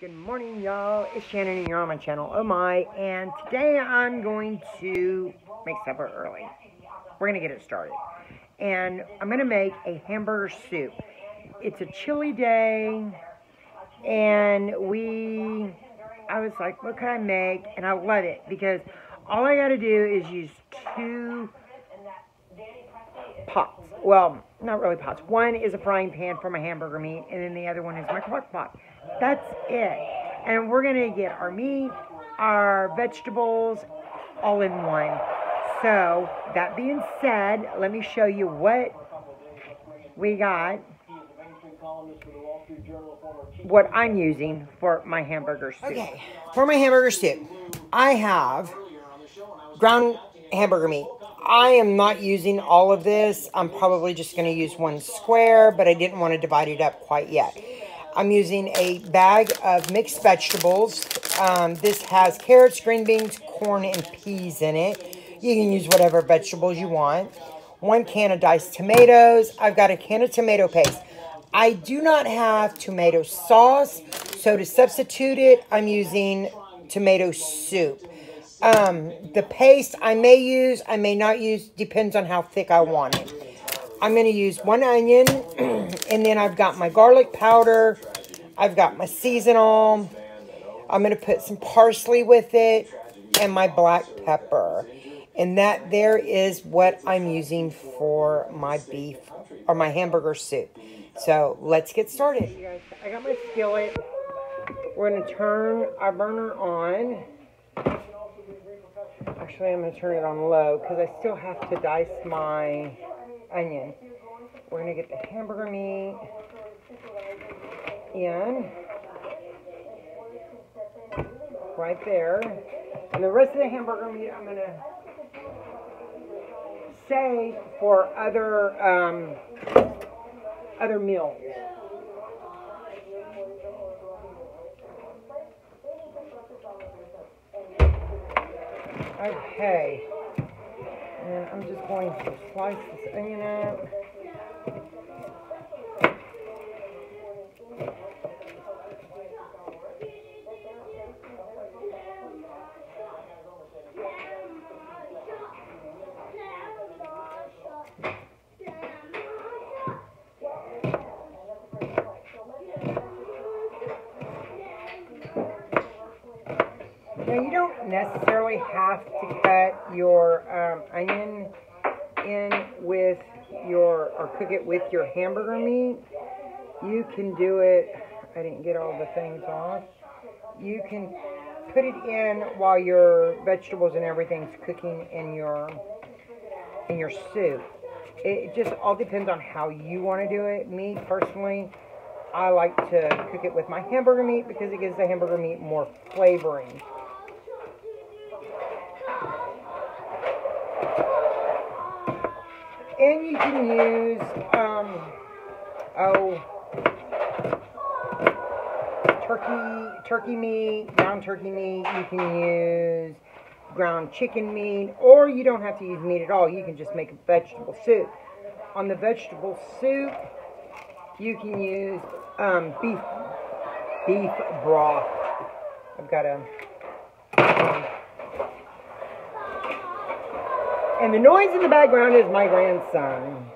Good morning, y'all. It's Shannon and you're on my channel, oh my. And today I'm going to make supper early. We're going to get it started. And I'm going to make a hamburger soup. It's a chilly day. And I was like, what can I make? And I love it because all I got to do is use 2 pots. Well, not really pots. One is a frying pan for my hamburger meat, and then the other one is my crock pot. That's it. And we're going to get our meat, our vegetables, all in one. So, that being said, let me show you what we got, what I'm using for my hamburger soup. Okay, for my hamburger soup, I have ground hamburger meat. I am not using all of this. I'm probably just going to use 1 square, but I didn't want to divide it up quite yet. I'm using a bag of mixed vegetables. This has carrots, green beans, corn, and peas in it. You can use whatever vegetables you want. 1 can of diced tomatoes. I've got a can of tomato paste. I do not have tomato sauce, so to substitute it, I'm using tomato soup. The paste I may use, I may not use, depends on how thick I want it. I'm going to use 1 onion, and then I've got my garlic powder, I've got my seasonal, I'm going to put some parsley with it, and my black pepper. And that there is what I'm using for my beef, or my hamburger soup. So, let's get started. You guys, I got my skillet. We're going to turn our burner on. Actually, I'm going to turn it on low because I still have to dice my onion. We're going to get the hamburger meat in right there. And the rest of the hamburger meat I'm going to save for other meals. Okay, and I'm just going to slice this onion up. Now, you don't necessarily have to cut your onion in with or cook it with your hamburger meat. You can do it, I didn't get all the things off. You can put it in while your vegetables and everything's cooking in your soup. It just all depends on how you want to do it. Me, personally, I like to cook it with my hamburger meat because it gives the hamburger meat more flavoring. And you can use, turkey meat, ground turkey meat. You can use ground chicken meat, or you don't have to use meat at all. You can just make a vegetable soup. On the vegetable soup, you can use beef broth. I've got a... And the noise in the background is my grandson.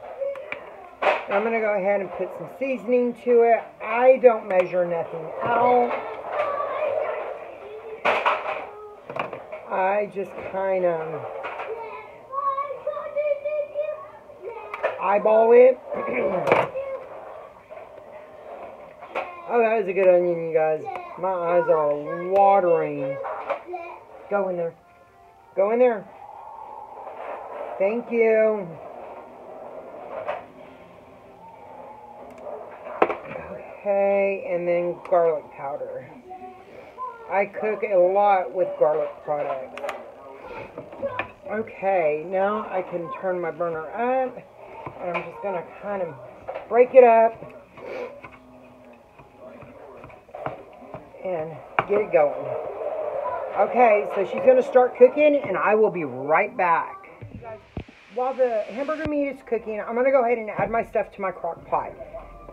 I'm going to go ahead and put some seasoning to it. I don't measure nothing out. I just kind of eyeball it. Oh, that is a good onion, you guys. My eyes are watering. Go in there. Go in there. Thank you. Okay, and then garlic powder. I cook a lot with garlic products. Okay, now I can turn my burner up. And I'm just going to kind of break it up and get it going. Okay, so she's going to start cooking, and I will be right back. While the hamburger meat is cooking, I'm going to go ahead and add my stuff to my crock pot.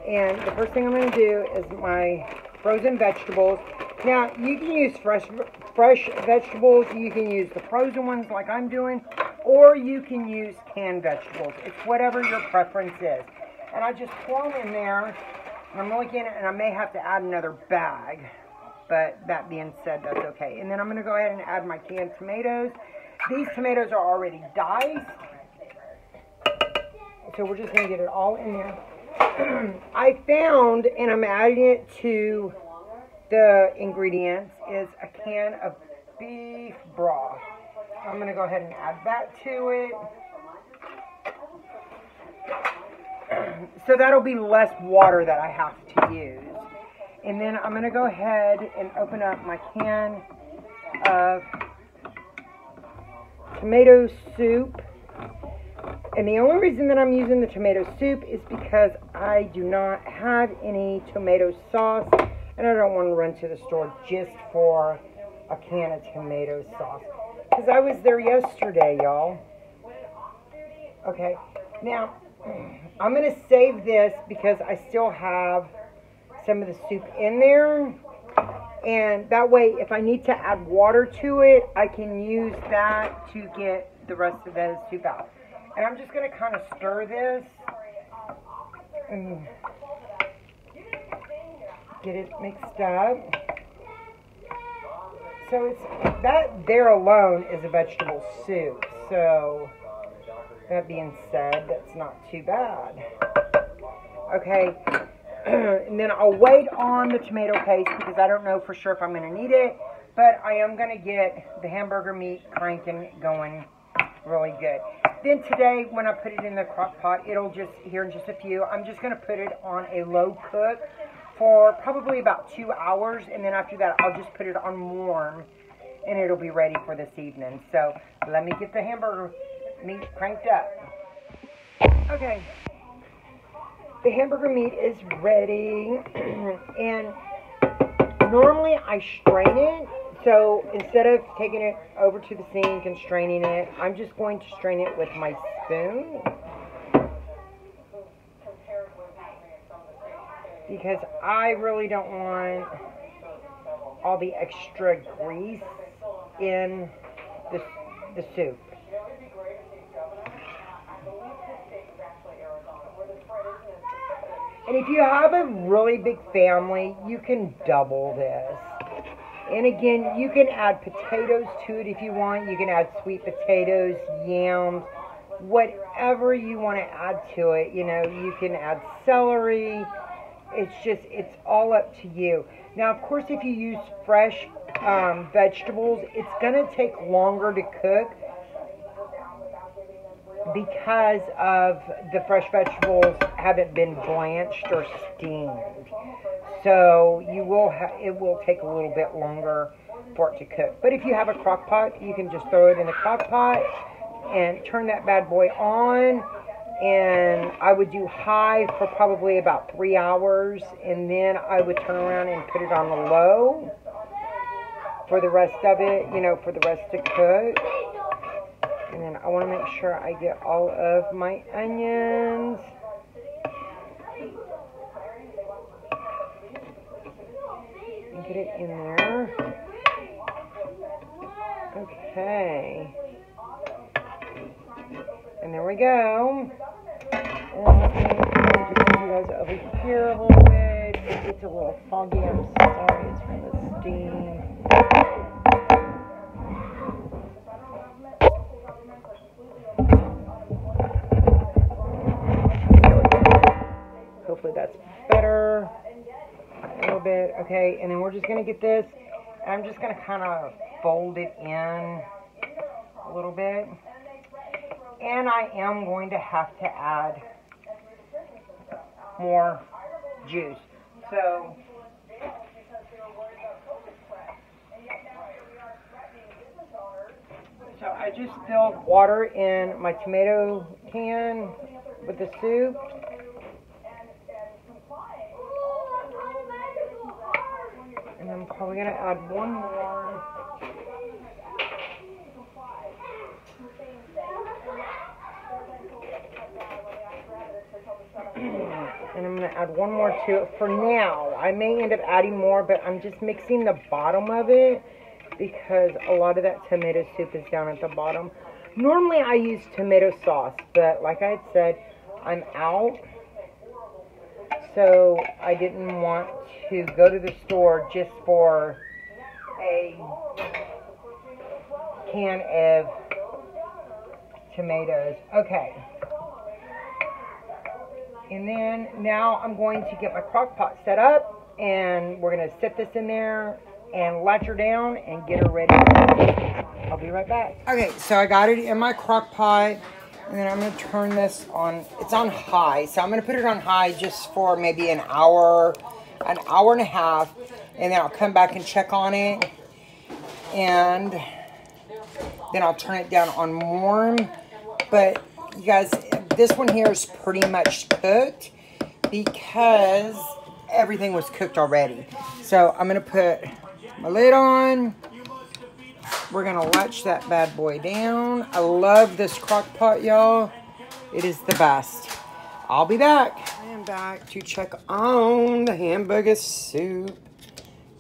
And the first thing I'm going to do is my frozen vegetables. Now, you can use fresh vegetables. You can use the frozen ones like I'm doing, or you can use canned vegetables. It's whatever your preference is. And I just pour them in there, and I'm looking at it, and I may have to add another bag. But that being said, that's okay. And then I'm going to go ahead and add my canned tomatoes. These tomatoes are already diced. So we're just going to get it all in there. I found, and I'm adding it to the ingredients, is a can of beef broth. So I'm going to go ahead and add that to it. So that'll be less water that I have to use. And then I'm going to go ahead and open up my can of tomato soup. And the only reason that I'm using the tomato soup is because I do not have any tomato sauce. And I don't want to run to the store just for a can of tomato sauce. Because I was there yesterday, y'all. Okay, now I'm going to save this because I still have some of the soup in there. And that way, if I need to add water to it, I can use that to get the rest of the soup out. And I'm just going to kind of stir this and get it mixed up. So it's that there alone is a vegetable soup. So that being said, that's not too bad. Okay, and then I'll wait on the tomato paste because I don't know for sure if I'm going to need it. But I am going to get the hamburger meat cranking going really good. Then today, when I put it in the crock pot, it'll just, here in just a few, I'm just going to put it on a low cook for probably about 2 hours. And then after that, I'll just put it on warm and it'll be ready for this evening. So let me get the hamburger meat cranked up. Okay. The hamburger meat is ready. And normally I strain it. So instead of taking it over to the sink and straining it, I'm just going to strain it with my spoon. Because I really don't want all the extra grease in the soup. And if you have a really big family, you can double this. And again, you can add potatoes to it if you want. You can add sweet potatoes, yams, whatever you want to add to it. You know, you can add celery. It's all up to you. Now, of course, if you use fresh vegetables, it's going to take longer to cook because of the fresh vegetables haven't been blanched or steamed. So it will take a little bit longer for it to cook. But if you have a crock pot, you can just throw it in the crock pot and turn that bad boy on. And I would do high for probably about 3 hours. And then I would turn around and put it on the low for the rest of it, you know, for the rest to cook. And then I want to make sure I get all of my onions. Get it in there. Okay. And there we go. And let me just move you guys over here a little bit. It's a little foggy. I'm sorry. It's from the steam. Hopefully that's better. A little bit. Okay, and then we're just going to get this. I'm just going to kind of fold it in a little bit. And I am going to have to add more juice. So I just filled water in my tomato can with the soup. And I'm probably going to add one more. And I'm going to add one more to it for now. I may end up adding more, but I'm just mixing the bottom of it because a lot of that tomato soup is down at the bottom. Normally I use tomato sauce, but like I had said, I'm out. So I didn't want to go to the store just for a can of tomatoes. Okay. And then now I'm going to get my crock pot set up, and we're going to set this in there and latch her down and get her ready. I'll be right back. Okay, so I got it in my crock pot, and then I'm going to turn this on. It's on high, so I'm going to put it on high just for maybe an hour and a half, and then I'll come back and check on it, and then I'll turn it down on warm. But you guys, this one here is pretty much cooked because everything was cooked already. So I'm going to put my lid on. We're going to latch that bad boy down. I love this crock pot, y'all. It is the best. I'll be back. I am back to check on the hamburger soup.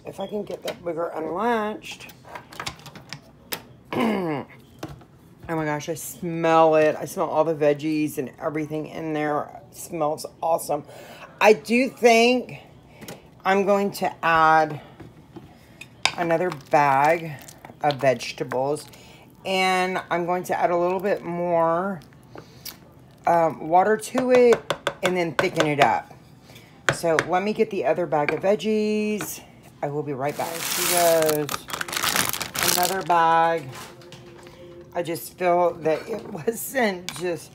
If I can get that booger unlatched. Oh my gosh, I smell it. I smell all the veggies and everything in there. It smells awesome. I do think I'm going to add another bag of vegetables. And I'm going to add a little bit more water to it and then thicken it up. So let me get the other bag of veggies. I will be right back. Here goes another bag. I just feel that it wasn't just,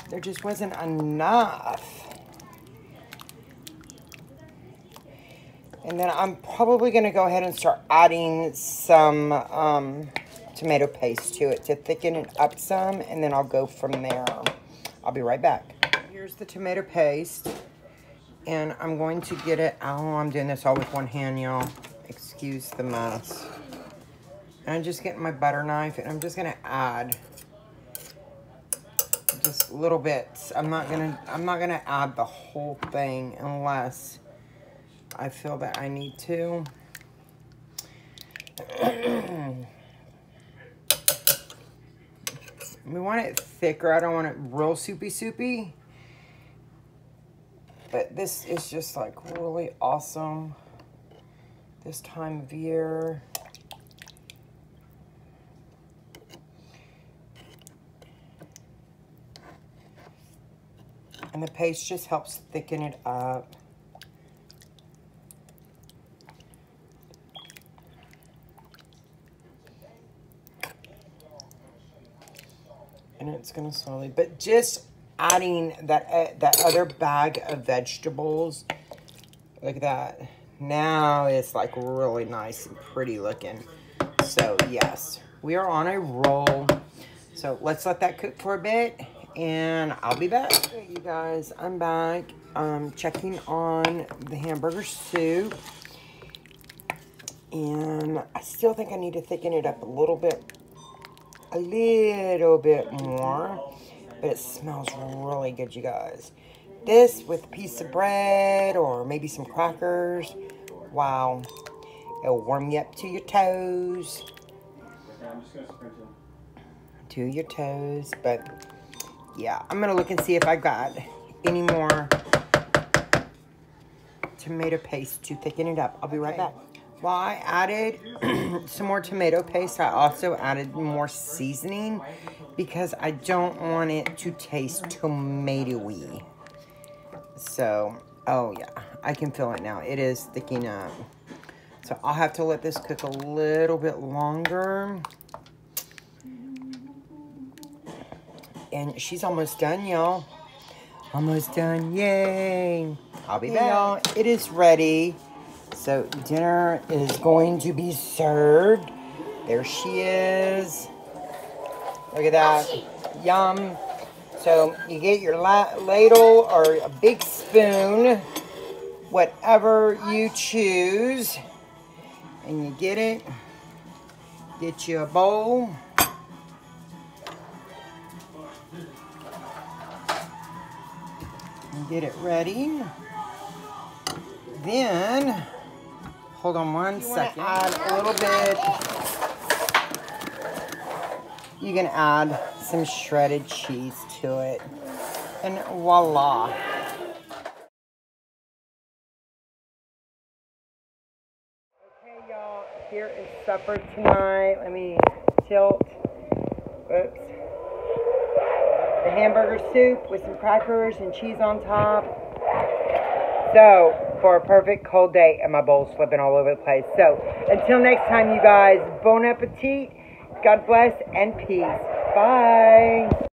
there just wasn't enough. And then I'm probably going to go ahead and start adding some tomato paste to it to thicken it up some, and then I'll go from there. I'll be right back. Here's the tomato paste, and I'm going to get it. Oh, I'm doing this all with one hand, y'all. Excuse the mess. And I'm just getting my butter knife, and I'm just gonna add just little bits. I'm not gonna add the whole thing unless I feel that I need to. We want it thicker. I don't want it real soupy. But this is just like really awesome this time of year. And the paste just helps thicken it up. And it's gonna slowly, but just adding that other bag of vegetables, like that. Now it's like really nice and pretty looking. So yes, we are on a roll. So let's let that cook for a bit, and I'll be back. Okay, you guys, I'm back. Checking on the hamburger soup, and I still think I need to thicken it up a little bit more, but it smells really good, you guys. This with a piece of bread or maybe some crackers, wow, it'll warm you up to your toes. But yeah, I'm gonna look and see if I got any more tomato paste to thicken it up. I'll be right back. While I added some more tomato paste, I also added more seasoning because I don't want it to taste tomatoey. So, oh yeah, I can feel it now. It is thickening up. So I'll have to let this cook a little bit longer. And she's almost done, y'all. Almost done, yay. I'll be back. Y'all, it is ready. So dinner is going to be served. There she is. Look at that. Yum. So you get your ladle or a big spoon, whatever you choose. And you get it. Get you a bowl. Get it ready. Then, hold on one second. Add a little bit. You can add some shredded cheese to it. And voila. Okay, y'all. Here is supper tonight. Let me tilt. Oops. The hamburger soup with some crackers and cheese on top. So, for a perfect cold day, and my bowl's flipping all over the place. So, until next time, you guys, bon appetit, God bless, and peace. Bye.